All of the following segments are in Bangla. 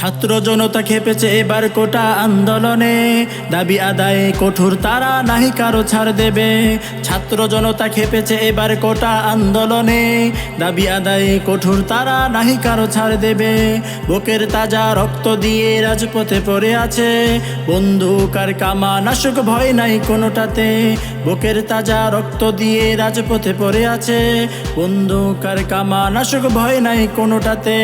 ছাত্র জনতা খেপেছে এবার কোটা আন্দোলনে, দাবি আদায়ে কঠোর তারা নাহি কারো ছাড় দেবে। ছাত্র জনতা খেপেছে এবার কোটা আন্দোলনে, দাবি আদায়ে কঠোর তারা নাহি কারো ছাড় দেবে। বুকের তাজা রক্ত দিয়ে রাজপথে পড়ে আছে, বন্দুক আর কামান আসুক ভয় নাই কোনোটাতে। বুকের তাজা রক্ত দিয়ে রাজপথে পড়ে আছে, বন্দুক আর কামান আসুক ভয় নাই কোনোটাতে।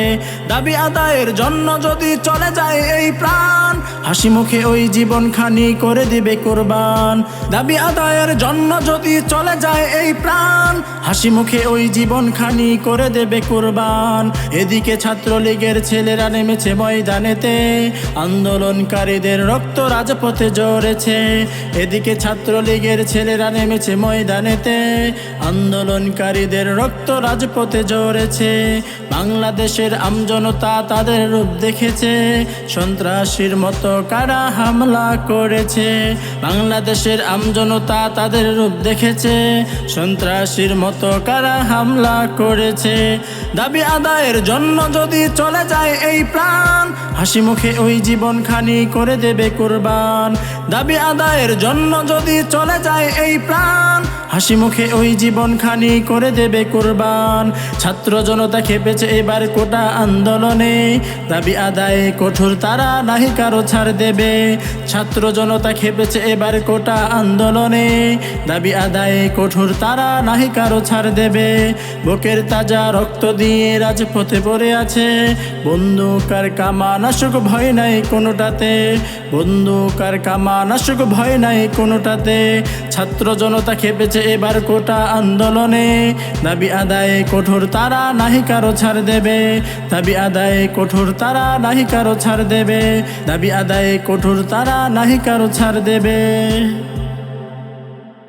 দাবি আদায়ের জন্য যদি চলে যায় এই প্রাণ, হাসি মুখে ওই জীবন খানি করে দিবে কোরবান। দাবি আদায়ের জন্য যদি চলে যায় এই প্রাণ, হাসি মুখে ওই জীবন খানি করে দেবে কোরবান। এদিকে ছাত্রলীগের ছেলেরা নেমেছে ময়দানেতে, আন্দোলনকারীদের রক্ত রাজপথে ঝরেছে। এদিকে ছাত্রলীগের ছেলেরা নেমেছে ময়দানেতে, আন্দোলনকারীদের রক্ত রাজপথে ঝরেছে। বাংলাদেশের আমজনতা তাদের রূপ দেখেছে, সন্ত্রাসীর মতো কারা হামলা করেছে। বাংলাদেশের আমজনতা তাদের রূপ দেখেছে, সন্ত্রাসীর মতো কারা হামলা করেছে। দাবি আদায়ের জন্য যদি চলে যায় এই প্রাণ, হাসি মুখে ওই জীবন খানি করে দেবে কোরবান। দাবি আদায়ের জন্য যদি চলে যায় এই প্রাণ, হাসি মুখে ওই জীবন খানি করে দেবে কোরবান। ছাত্র জনতা খেপেছে এবার কোটা আন্দোলনে, দাবি আদায়ে কঠোর তারা নাহি কারো ছাড় দেবে। ছাত্র জনতা খেপেছে এবার কোটা আন্দোলনে, দাবি আদায়ে কঠোর তারা নাহি কারো ছাড় দেবে। বুকের তাজা রক্ত দিয়ে রাজপথে পড়ে আছে, বন্দুক আর কামান আসুক ভয় নাই কোনোটাতে। বন্দুক আর কামান আসুক ভয় নাই কোনোটাতে। ছাত্র জনতা খেপেছে এবার কোটা আন্দোলনে, দাবি আদায়ে কঠোর তারা নাহি কারো ছাড় দেবে। দাবি আদায়ে কঠোর তারা নাহি কারো ছাড় দেবে। দাবি আদায়ে কঠোর তারা নাহি কারো ছাড় দেবে।